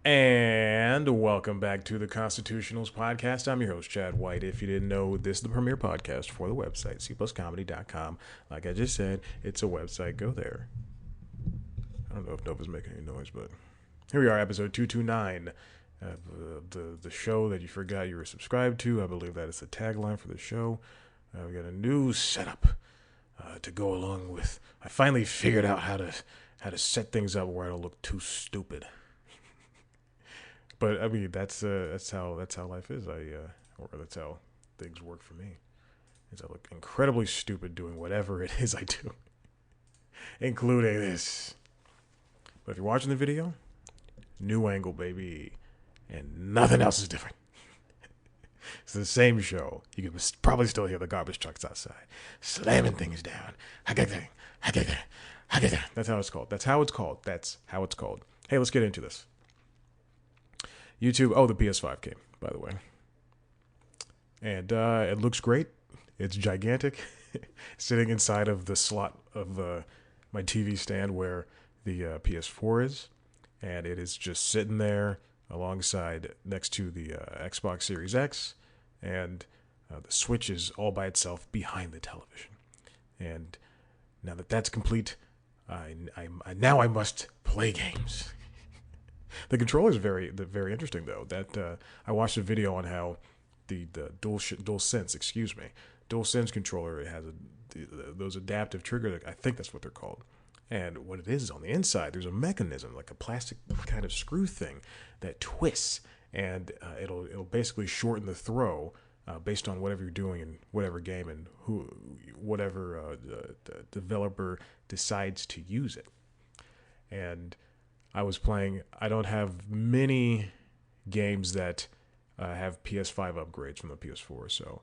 And welcome back to the Constitutionals podcast. I'm your host, Chad White. If you didn't know, this is the premier podcast for the website, cpluscomedy.com. Like I just said, it's a website. Go there. I don't know if Nova's making any noise, but here we are, episode 229. The show that you forgot you were subscribed to. I believe that is the tagline for the show. We got a new setup to go along with. I finally figured out how to set things up where I don't look too stupid. But I mean, that's how life is. Or that's how things work for me. Is I look incredibly stupid doing whatever it is I do, including this. But if you're watching the video, new angle, baby, and nothing else is different. It's the same show. You can probably still hear the garbage trucks outside slamming things down. That's how it's called. That's how it's called. Hey, let's get into this. YouTube. Oh, the PS5 came, by the way. And it looks great. It's gigantic. Sitting inside of the slot of my TV stand where the PS4 is. And it is just sitting there alongside next to the Xbox Series X. And the Switch is all by itself behind the television. And now that that's complete, I must play games. The controller is very interesting, though. That I watched a video on how the DualSense controller, it has those adaptive triggers. I think that's what they're called. And what it is on the inside, there's a mechanism, like a plastic kind of screw thing that twists, and it'll basically shorten the throw based on whatever you're doing in whatever game and whatever the developer decides to use it. And I was playing. I don't have many games that have PS5 upgrades from the PS4. So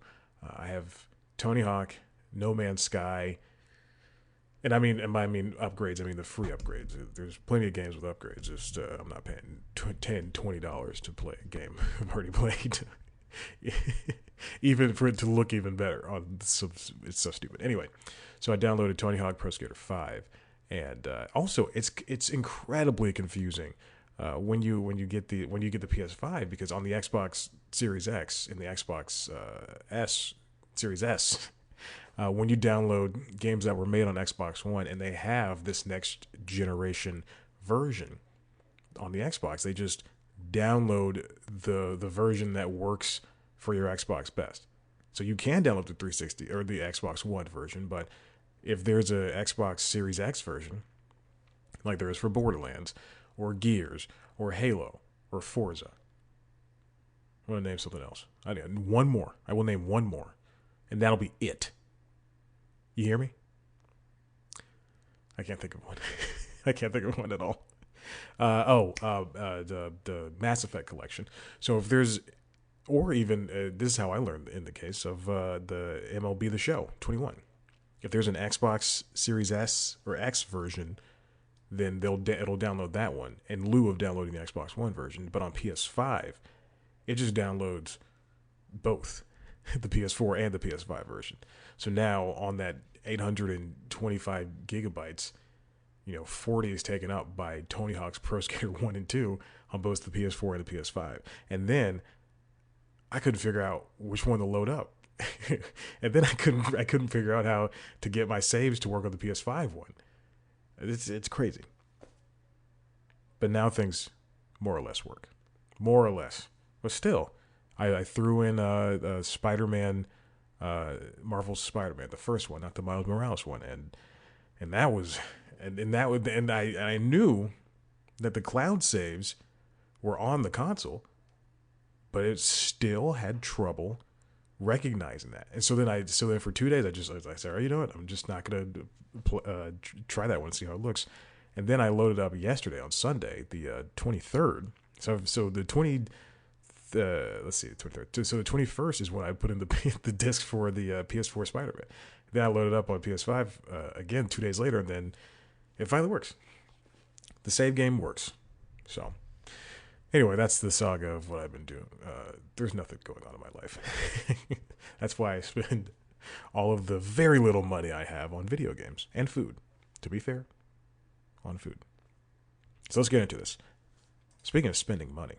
I have Tony Hawk, No Man's Sky, and I mean upgrades. I mean the free upgrades. There's plenty of games with upgrades. Just I'm not paying $10, $20 to play a game I've already played, even for it to look even better. It's so stupid. Anyway, so I downloaded Tony Hawk Pro Skater 5. And also, it's incredibly confusing when you get the PS5, because on the Xbox Series X and the Xbox Series S, when you download games that were made on Xbox One and they have this next generation version on the Xbox, they just download the version that works for your Xbox best. So you can download the 360 or the Xbox One version, but if there's a Xbox Series X version, like there is for Borderlands, or Gears, or Halo, or Forza, I'm going to name something else. I need one more. I will name one more, and that'll be it. You hear me? I can't think of one. I can't think of one at all. The Mass Effect collection. So if there's, or even, this is how I learned in the case of the MLB The Show 21. If there's an Xbox Series S or X version, then it'll download that one in lieu of downloading the Xbox One version. But on PS5, it just downloads both the PS4 and the PS5 version. So now on that 825 gigabytes, 40 is taken up by Tony Hawk's Pro Skater 1 and 2 on both the PS4 and the PS5. And then I couldn't figure out which one to load up. And then I couldn't figure out how to get my saves to work on the PS5 one. It's crazy. But now things more or less work. More or less. But still, I threw in Spider-Man, Marvel's Spider-Man, the first one, not the Miles Morales one, and that was and I knew that the cloud saves were on the console, but it still had trouble recognizing that. And so then for 2 days I said, oh, you know what, I'm just not gonna try that one and see how it looks. And then I loaded up yesterday on Sunday, the 23rd. So the 20 let's see, the 23rd. So the 21st is when I put in the disc for the PS4 Spider-Man. Then I loaded up on PS5 again 2 days later, and then it finally works. The save game works. So anyway, that's the saga of what I've been doing. There's nothing going on in my life. That's why I spend all of the very little money I have on video games and food. To be fair, on food. So let's get into this. Speaking of spending money,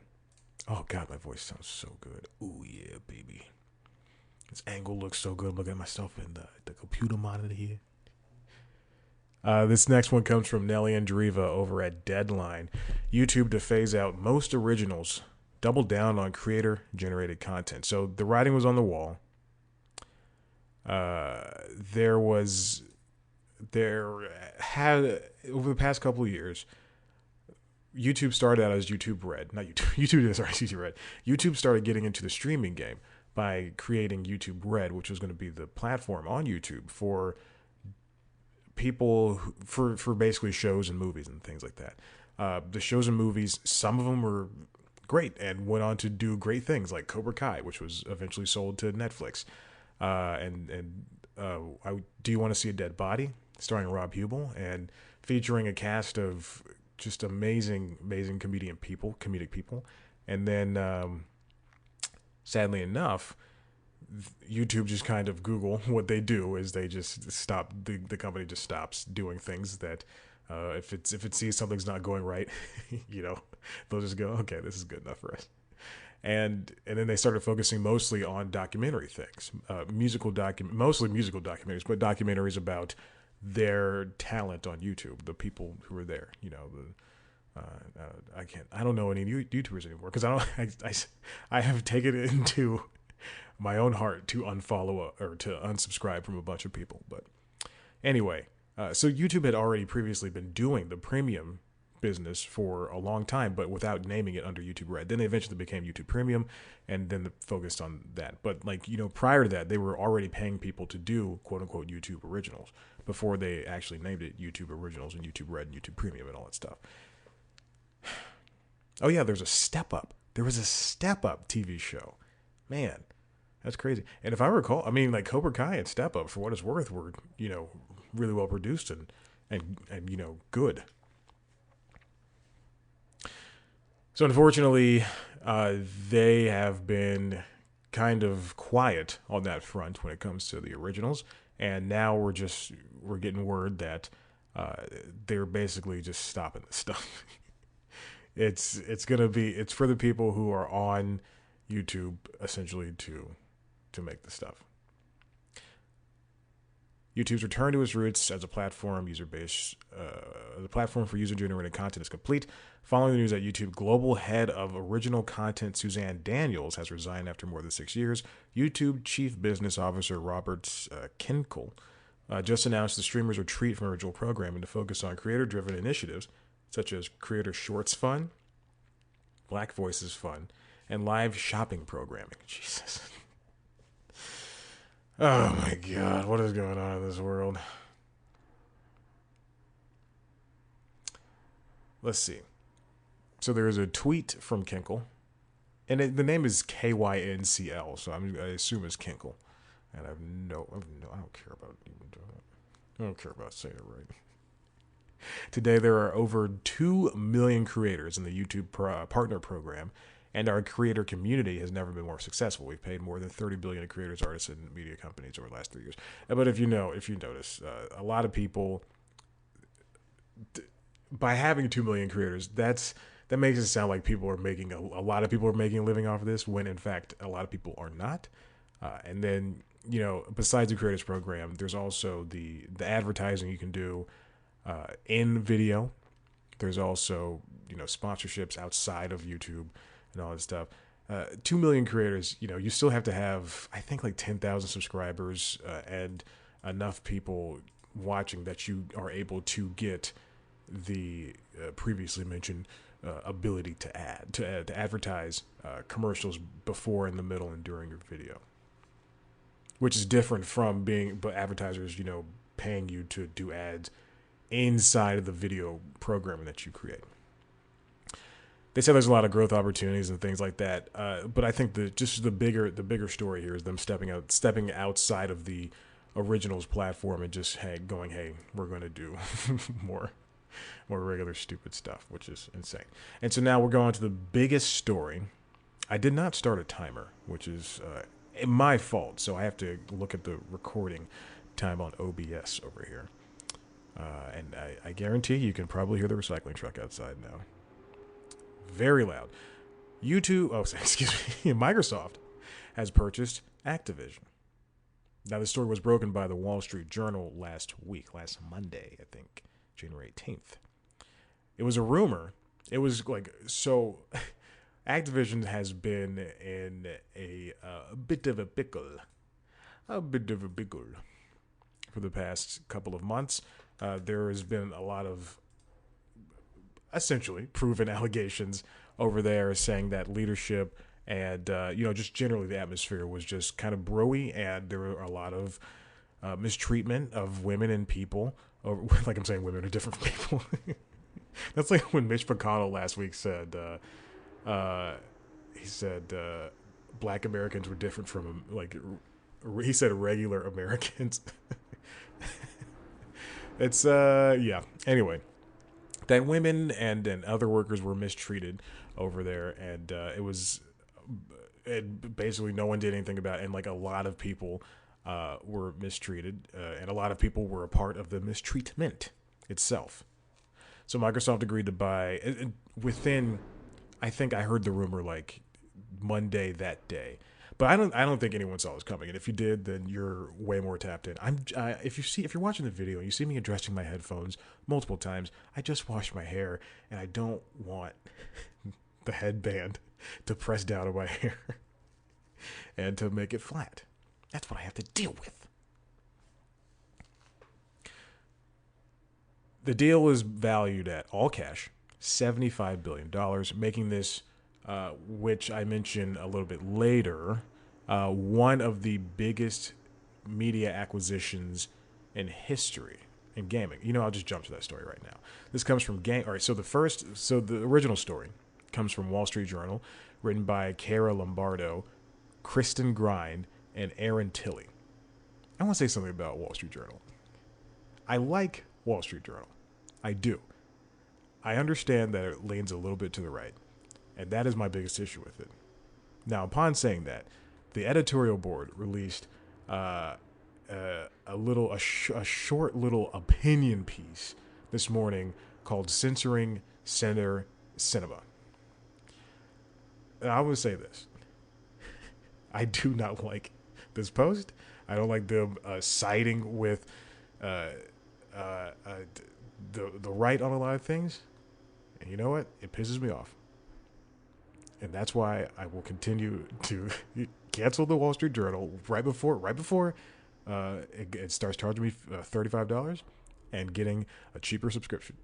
oh god, my voice sounds so good. Ooh yeah, baby. This angle looks so good. Looking at myself in the computer monitor here. This next one comes from Nelly Andriva over at Deadline. YouTube to phase out most originals, double down on creator generated content. So the writing was on the wall. There had over the past couple of years, YouTube started out as YouTube Red, not YouTube. YouTube Red. YouTube started getting into the streaming game by creating YouTube Red, which was going to be the platform on YouTube for people for basically shows and movies and things like that. The shows and movies, some of them were great and went on to do great things like Cobra Kai, which was eventually sold to Netflix. Do You Want to See a Dead Body, starring Rob Hubel and featuring a cast of just amazing comedic people. And then, sadly enough, YouTube just kind of Google what they do is they just stop the company just stops doing things that if it sees something's not going right, they'll just go, okay, this is good enough for us. And then they started focusing mostly on documentary things, mostly musical documentaries, but documentaries about their talent on YouTube, the people who are there. I don't know any YouTubers anymore because I have taken it into my own heart to unfollow or to unsubscribe from a bunch of people. But anyway, so YouTube had already previously been doing the premium business for a long time, but without naming it under YouTube Red. Then they eventually became YouTube Premium, and then focused on that. But prior to that, they were already paying people to do quote unquote YouTube Originals before they actually named it YouTube Originals and YouTube Red and YouTube Premium and all that stuff. Oh yeah, there's a Step Up. There was a Step Up TV show. Man, that's crazy. And if I recall, Cobra Kai and Step Up, for what it's worth, were really well produced and good. So unfortunately, they have been kind of quiet on that front when it comes to the originals, and now we're getting word that they're basically just stopping this stuff. It's for the people who are on YouTube essentially to make the stuff. YouTube's return to its roots as a platform the platform for user-generated content is complete. Following the news that YouTube global head of original content Suzanne Daniels has resigned after more than 6 years, YouTube Chief Business Officer Robert Kinkel just announced the streamers retreat from original programming to focus on creator-driven initiatives such as Creator Shorts Fun, Black Voices Fun, and live shopping programming. Jesus. Oh my God, what is going on in this world? Let's see. So there's a tweet from Kinkel, and the name is KYNCL, so I assume it's Kinkel. And I don't care about saying it right. Today there are over 2 million creators in the YouTube partner program, and our creator community has never been more successful. We've paid more than $30 billion to creators, artists, and media companies over the last 3 years. But if you notice, a lot of people, by having 2 million creators, that makes it sound like people are making a lot of people are making a living off of this, when in fact a lot of people are not. And then besides the creators program, there's also the advertising you can do in video. There's also sponsorships outside of YouTube and all that stuff. 2 million creators, you still have to have, I think, like 10,000 subscribers and enough people watching that you are able to get the previously mentioned ability to advertise commercials before, in the middle, and during your video, which is different from advertisers, paying you to do ads inside of the video programming that you create. They say there's a lot of growth opportunities and things like that, but I think the bigger story here is them stepping outside of the originals platform and just going, hey, we're going to do more regular stupid stuff, which is insane. And so now we're going to the biggest story. I did not start a timer, which is my fault, so I have to look at the recording time on OBS over here. And I guarantee you can probably hear the recycling truck outside now. Very loud. YouTube, oh, excuse me, Microsoft has purchased Activision. Now, the story was broken by the Wall Street Journal last Monday, I think, January 18th. It was a rumor. It was like, so Activision has been in a bit of a pickle. A bit of a pickle for the past couple of months. There has been a lot of essentially proven allegations over there saying that leadership and just generally the atmosphere was just kind of broy, and there were a lot of mistreatment of women and people. Or, like I'm saying, women are different from people. That's like when Mitch McConnell last week said, he said black Americans were different from, like, he said regular Americans. It's, yeah. Anyway, that women and other workers were mistreated over there, and basically no one did anything about it, and like a lot of people were mistreated, and a lot of people were a part of the mistreatment itself. So Microsoft agreed to buy within, I think I heard the rumor like Monday that day, but I don't think anyone saw this coming. And if you did, then you're way more tapped in. If you're watching the video and you see me adjusting my headphones multiple times, I just washed my hair and I don't want the headband to press down on my hair and to make it flat. That's what I have to deal with. The deal is valued at all cash, $75 billion, making this, which I mentioned a little bit later, one of the biggest media acquisitions in history in gaming. I'll just jump to that story right now. This comes from Game. All right, so the original story comes from Wall Street Journal, written by Cara Lombardo, Kristen Grind, and Aaron Tilley. I want to say something about Wall Street Journal. I like Wall Street Journal. I do. I understand that it leans a little bit to the right, and that is my biggest issue with it. Now, upon saying that, the editorial board released a short little opinion piece this morning called "Censoring Center Cinema." And I will say this: I do not like this post. I don't like them siding with the right on a lot of things, and you know what? It pisses me off, and that's why I will continue to cancel the Wall Street Journal right before it starts charging me $35 and getting a cheaper subscription.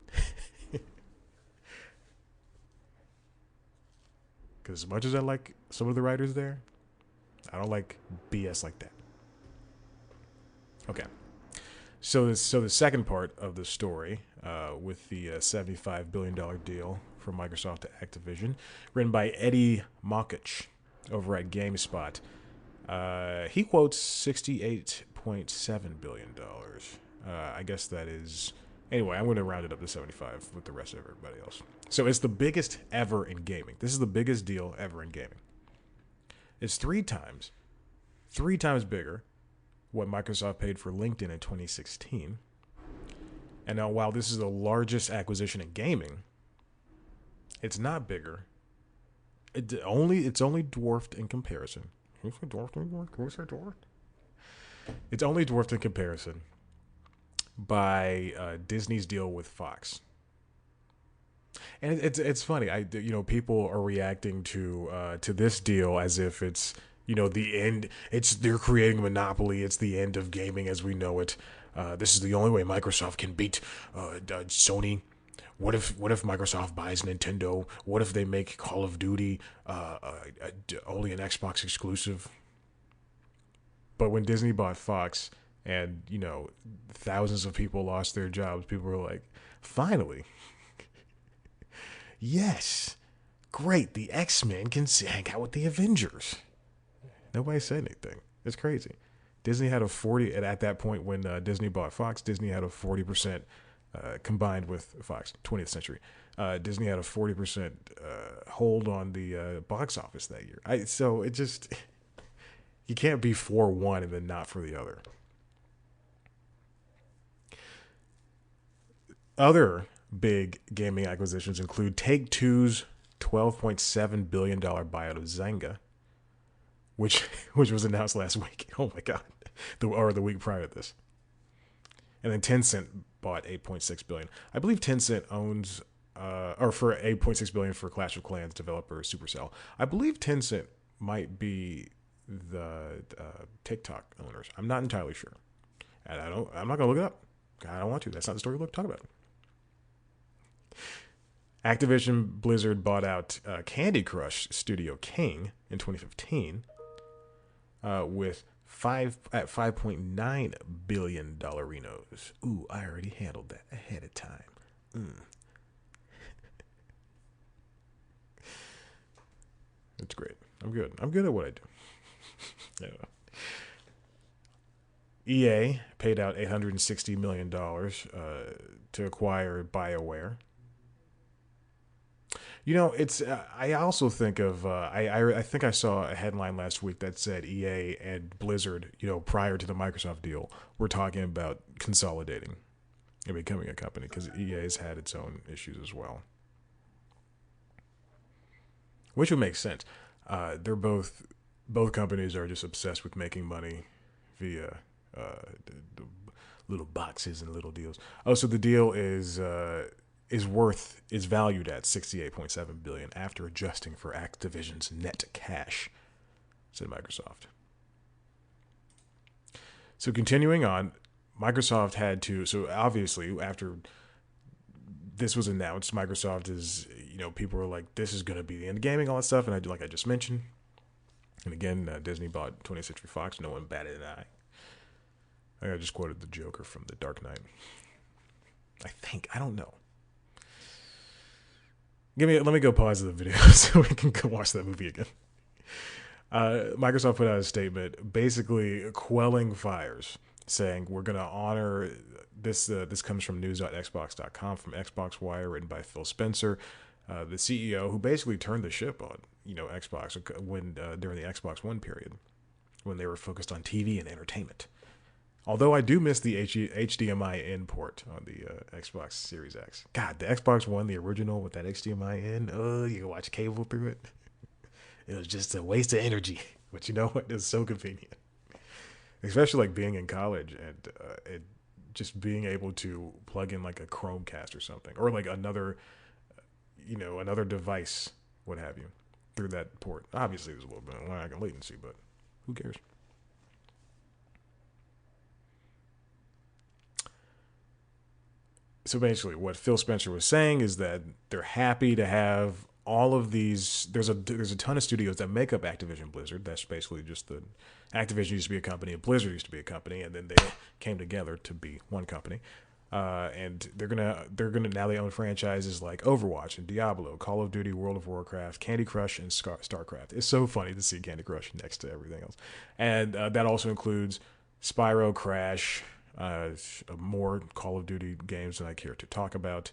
Because as much as I like some of the writers there, I don't like BS like that. Okay. So the second part of the story, with the $75 billion deal from Microsoft to Activision, written by Eddie Mockich over at GameSpot, he quotes $68.7 billion. I guess that is... Anyway, I'm going to round it up to 75 with the rest of everybody else. So it's the biggest ever in gaming. This is the biggest deal ever in gaming. It's three times bigger what Microsoft paid for LinkedIn in 2016. And now, while this is the largest acquisition in gaming, it's not bigger. It's only dwarfed in comparison. It's only dwarfed in comparison by Disney's deal with Fox. And it's funny. People are reacting to this deal as if it's the end. They're creating a monopoly. It's the end of gaming as we know it. This is the only way Microsoft can beat Sony. What if Microsoft buys Nintendo? What if they make Call of Duty only an Xbox exclusive? But when Disney bought Fox and thousands of people lost their jobs, people were like, finally, yes, great, the X-Men can hang out with the Avengers. Nobody said anything. It's crazy. Disney had at that point when Disney bought Fox, Disney had a 40% combined with Fox, 20th century. Disney had a 40% hold on the box office that year. So it just, you can't be for one and then not for the other. Other big gaming acquisitions include Take-Two's $12.7 billion buyout of Zynga, which was announced last week. Oh my god, the week prior to this. And then Tencent bought 8.6 billion. I believe Tencent owns, or for 8.6 billion for Clash of Clans developer Supercell. I believe Tencent might be the TikTok owners. I'm not entirely sure, and I'm not gonna look it up. I don't want to. That's not the story we're talking about. Activision Blizzard bought out Candy Crush Studio King in 2015 with $5.9 billion Renos. Ooh, I already handled that ahead of time. It's great. I'm good. I'm good at what I do. Yeah. EA paid out $860 million to acquire BioWare. You know, it's. I also think of. I think I saw a headline last week that said EA and Blizzard, prior to the Microsoft deal, were talking about consolidating and becoming a company because EA has had its own issues as well, which would make sense. They're both companies are just obsessed with making money via the little boxes and little deals. Oh, so the deal is valued at $68.7 billion after adjusting for Activision's net cash, said Microsoft. So continuing on, Microsoft had to. So obviously, after this was announced, Microsoft is, people were like, this is going to be the end of gaming, all that stuff, and I just mentioned. And again, Disney bought 20th Century Fox. No one batted an eye. I just quoted the Joker from The Dark Knight. I don't know. Let me go pause the video so we can go watch that movie again. Microsoft put out a statement basically quelling fires, saying we're going to honor this. This comes from news.xbox.com from Xbox Wire, written by Phil Spencer, the CEO, who basically turned the ship on Xbox when during the Xbox One period, when they were focused on TV and entertainment. Although I do miss the HDMI in port on the Xbox Series X. God, the Xbox One, the original with that HDMI in, you can watch cable through it. It was just a waste of energy. But you know what? It's so convenient. Especially like being in college and just being able to plug in like a Chromecast or something. Or like another device, what have you, through that port. Obviously, there's a little bit of lag and latency, but who cares? So basically, what Phil Spencer was saying is that they're happy to have all of these. There's a ton of studios that make up Activision Blizzard. That's basically just the Activision used to be a company and Blizzard used to be a company, and then they came together to be one company. And they're gonna now they own franchises like Overwatch and Diablo, Call of Duty, World of Warcraft, Candy Crush, and StarCraft. It's so funny to see Candy Crush next to everything else, and that also includes Spyro, Crash. More Call of Duty games than I care to talk about,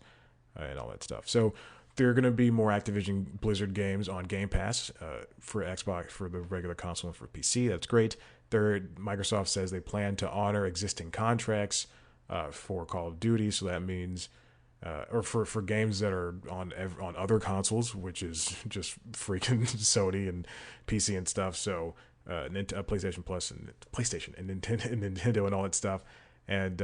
and all that stuff. So there are going to be more Activision Blizzard games on Game Pass for Xbox, for the regular console, and for PC. That's great. Microsoft says they plan to honor existing contracts for Call of Duty, so that means or for games that are on other consoles, which is just freaking Sony and PC and stuff. So PlayStation Plus and PlayStation and Nintendo and all that stuff. And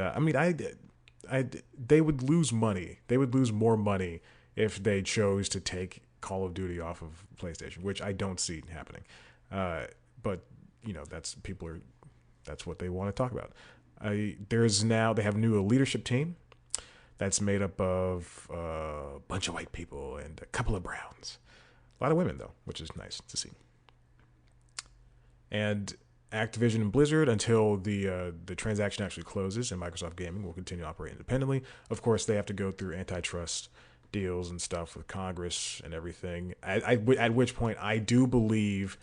they would lose money. They would lose more money if they chose to take Call of Duty off of PlayStation, which I don't see happening. But that's what they want to talk about. They have a new leadership team that's made up of a bunch of white people and a couple of browns. A lot of women though, which is nice to see. And Activision and Blizzard, until the transaction actually closes and Microsoft Gaming will continue to operate independently. Of course, they have to go through antitrust deals and stuff with Congress and everything. At which point, I do believe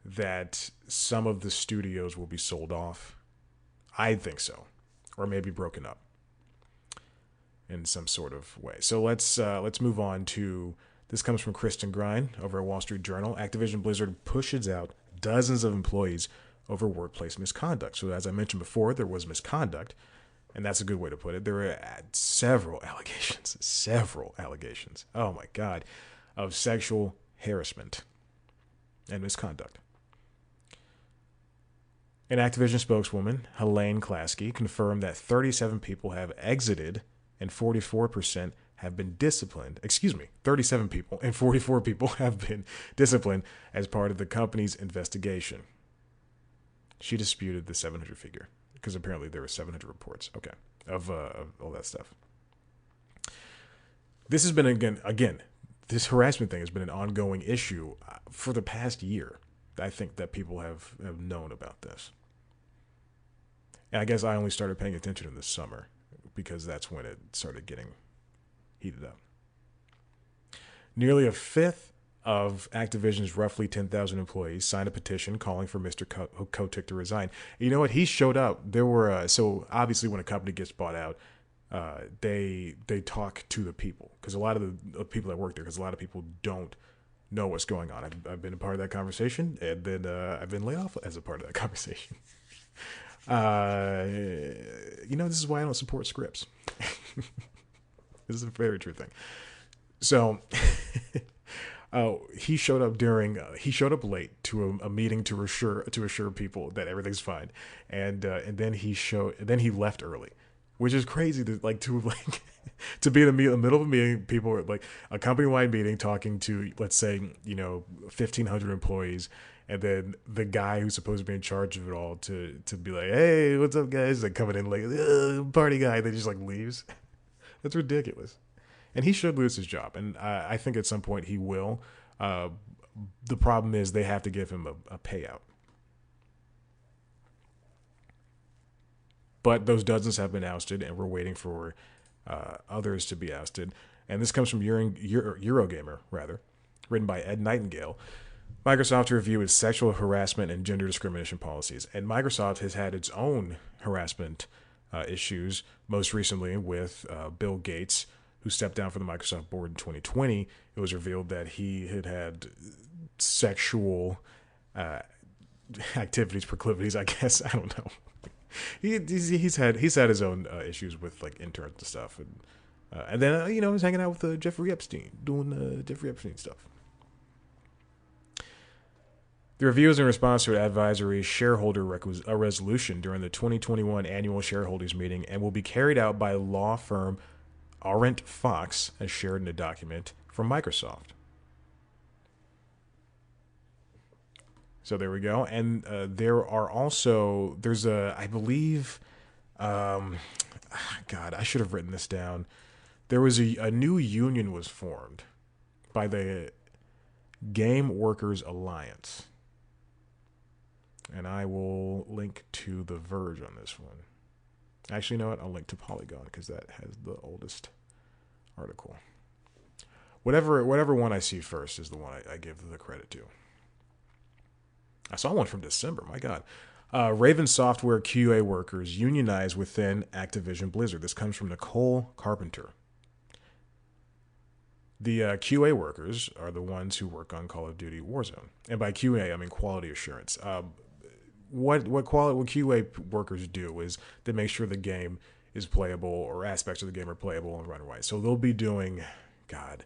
that some of the studios will be sold off. I think so, or maybe broken up in some sort of way. So let's move on to. This comes from Kristen Grine over at Wall Street Journal. Activision Blizzard pushes out dozens of employees over workplace misconduct. So as I mentioned before, there was misconduct, and that's a good way to put it. There were several allegations. Oh my God. of sexual harassment and misconduct. An Activision spokeswoman, Helene Klasky, confirmed that 37 people have exited and 44% have been disciplined. 37 people and 44 people have been disciplined as part of the company's investigation. She disputed the 700 figure because apparently there were 700 reports. Okay, of all that stuff. This has been again, this harassment thing has been an ongoing issue for the past year. I think that people have known about this. And I guess I only started paying attention in the summer because that's when it started getting heated up. Nearly a fifth of Activision's roughly 10,000 employees signed a petition calling for Mr. Kotick to resign. And you know what? He showed up. There were so obviously when a company gets bought out, they talk to the people because a lot of the people that work there, because a lot of people don't know what's going on. I've been a part of that conversation, and then I've been laid off as a part of that conversation. This is why I don't support scripts. This is a very true thing. So, he showed up late to a meeting to assure people that everything's fine, and then he left early, which is crazy to to be in the middle of a meeting. People are like a company-wide meeting talking to, let's say, 1,500 employees. And then the guy who's supposed to be in charge of it all to be like, hey, what's up, guys? Like coming in like, party guy. They just like leaves. That's ridiculous. And he should lose his job. And I think at some point he will. The problem is they have to give him a payout. But those dozens have been ousted, and we're waiting for others to be ousted. And this comes from Eurogamer, written by Ed Nightingale. Microsoft to review its sexual harassment and gender discrimination policies. And Microsoft has had its own harassment issues, most recently with Bill Gates, who stepped down from the Microsoft board in 2020. It was revealed that he had sexual activities, proclivities, I guess. I don't know. He's had his own issues with like interns and stuff. And then, he's hanging out with Jeffrey Epstein, doing Jeffrey Epstein stuff. The review is in response to an advisory shareholder resolution during the 2021 annual shareholders meeting and will be carried out by law firm Arendt Fox, as shared in a document from Microsoft. So there we go. And there's I believe, God, I should have written this down. There was a new union was formed by the Game Workers Alliance. And I will link to The Verge on this one. Actually, you know what? I'll link to Polygon because that has the oldest article. Whatever one I see first is the one I give the credit to. I saw one from December. My God. Raven Software QA workers unionize within Activision Blizzard. This comes from Nicole Carpenter. The QA workers are the ones who work on Call of Duty Warzone. And by QA, I mean quality assurance. What QA workers do is they make sure the game is playable or aspects of the game are playable and run right. So they'll be doing, God,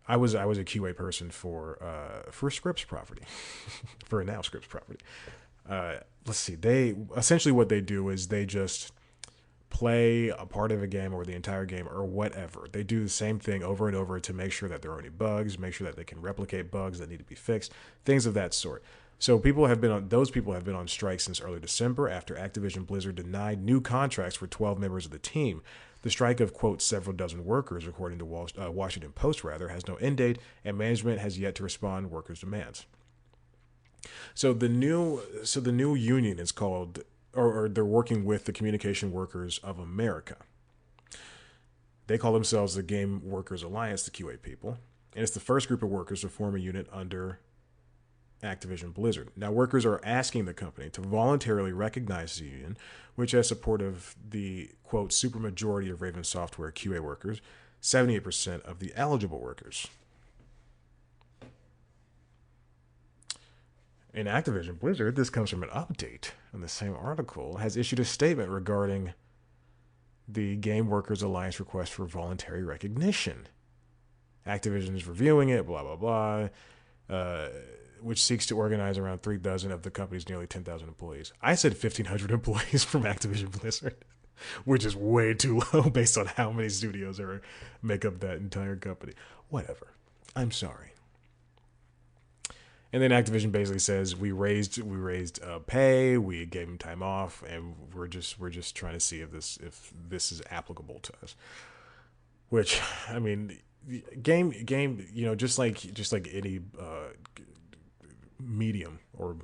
I was a QA person for Scripps property, for a now Scripps property. Let's see, essentially what they do is they just play a part of a game or the entire game or whatever. They do the same thing over and over to make sure that there are any bugs, make sure that they can replicate bugs that need to be fixed, things of that sort. So those people have been on strike since early December after Activision Blizzard denied new contracts for 12 members of the team. The strike of, quote, several dozen workers, according to Washington Post, has no end date, and management has yet to respond to workers' demands. So the new union is called, or they're working with the Communication Workers of America. They call themselves the Game Workers Alliance, the QA people, and it's the first group of workers to form a unit under Activision Blizzard. Now, workers are asking the company to voluntarily recognize the union, which has support of the, quote, supermajority of Raven Software QA workers, 78% of the eligible workers. In Activision Blizzard, this comes from an update in the same article, has issued a statement regarding the Game Workers Alliance request for voluntary recognition. Activision is reviewing it, blah, blah, blah, which seeks to organize around 3 dozen of the company's nearly 10,000 employees. I said 1,500 employees from Activision Blizzard, which is way too low based on how many studios make up that entire company. Whatever. I'm sorry. And then Activision basically says we raised pay, we gave them time off, and we're just trying to see if this is applicable to us. Which, I mean, game, just like any medium or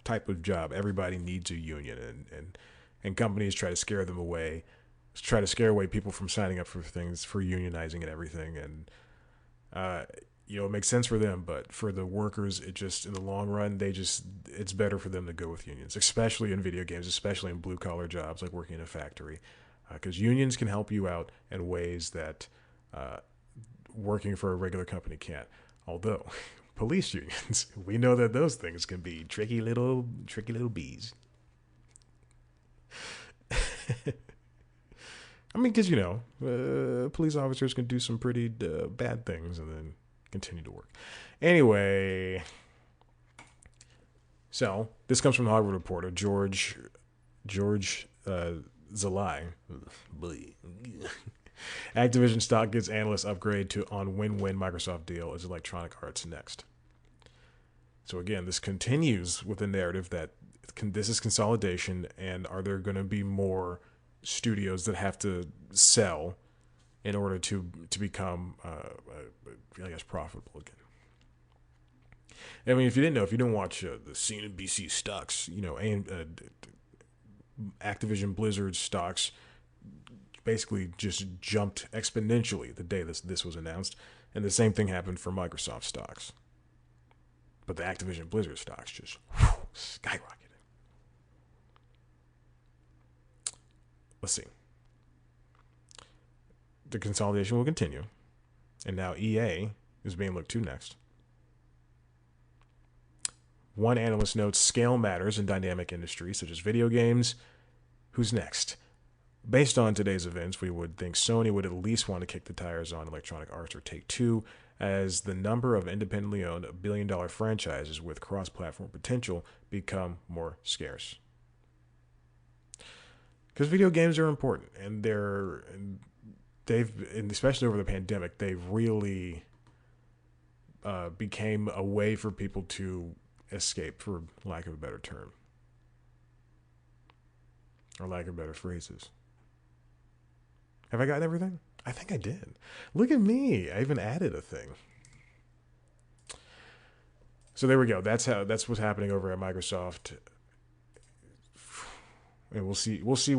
type of job, everybody needs a union, and companies try to scare them away, try to scare away people from signing up for things, for unionizing and everything, and it makes sense for them, but for the workers, it just, in the long run, it's better for them to go with unions, especially in video games, especially in blue collar jobs like working in a factory, because unions can help you out in ways that working for a regular company can't. Although police unions, we know that those things can be tricky little bees. I mean, because police officers can do some pretty bad things and then continue to work. Anyway, so this comes from the Hollywood Reporter, George Zalai. Activision stock gets analyst upgrade to on win-win Microsoft deal as Electronic Arts next. So again, this continues with the narrative that this is consolidation, and are there going to be more studios that have to sell in order to become, I guess, profitable again. I mean, if you didn't watch the CNBC stocks, Activision Blizzard stocks basically just jumped exponentially the day this was announced, and the same thing happened for Microsoft stocks. But the Activision Blizzard stocks just skyrocketed. Let's see. The consolidation will continue, and now EA is being looked to next. One analyst notes scale matters in dynamic industries such as video games. Who's next? Based on today's events, we would think Sony would at least want to kick the tires on Electronic Arts or Take-Two, as the number of independently owned billion-dollar franchises with cross-platform potential become more scarce. Because video games are important, and especially over the pandemic, they've really became a way for people to escape, for lack of a better term, or lack of better phrases. Have I gotten everything? I think I did. Look at me. I even added a thing. So there we go. That's what's happening over at Microsoft. And we'll see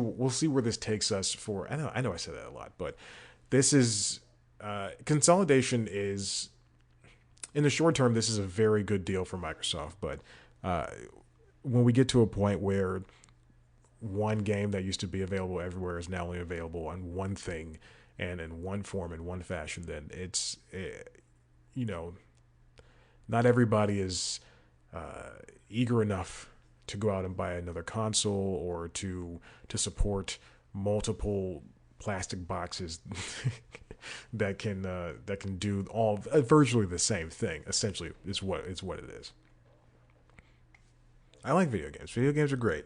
where this takes us for. I know I said that a lot, but this is consolidation is, in the short term, this is a very good deal for Microsoft. But when we get to a point where one game that used to be available everywhere is now only available on one thing and in one form, in one fashion, then it's, not everybody is eager enough to go out and buy another console or to support multiple plastic boxes that can do all virtually the same thing. Essentially, is what it is. I like video games. Video games are great.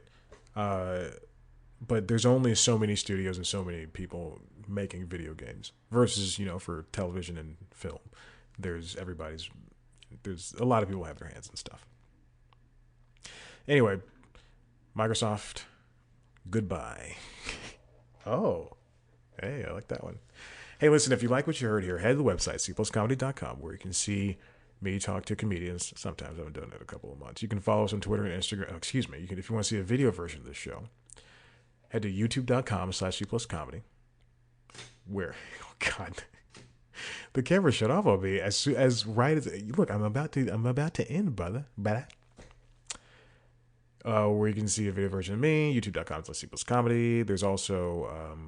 But there's only so many studios and so many people making video games versus, for television and film. There's a lot of people have their hands in stuff. Anyway, Microsoft, goodbye. Oh, hey, I like that one. Hey, listen, if you like what you heard here, head to the website, cpluscomedy.com, where you can see me talk to comedians. Sometimes I haven't done it in a couple of months. You can follow us on Twitter and Instagram. Oh, excuse me. If you want to see a video version of this show, head to youtube.com/cpluscomedy. Where, oh God, the camera shut off on me as right as look. I'm about to end, brother. Where you can see a video version of me, youtube.com/cpluscomedy. There's also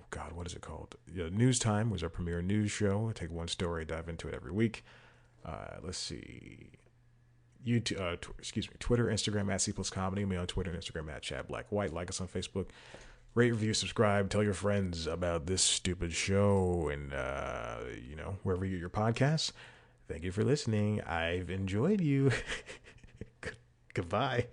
God, what is it called? News Time was our premier news show. I take one story, dive into it every week. Let's see. YouTube, Twitter, Instagram @cpluscomedy. Me on Twitter and Instagram @chatblackwhite. Like us on Facebook. Rate, review, subscribe, tell your friends about this stupid show, and wherever you get your podcasts. Thank you for listening. I've enjoyed you. Goodbye.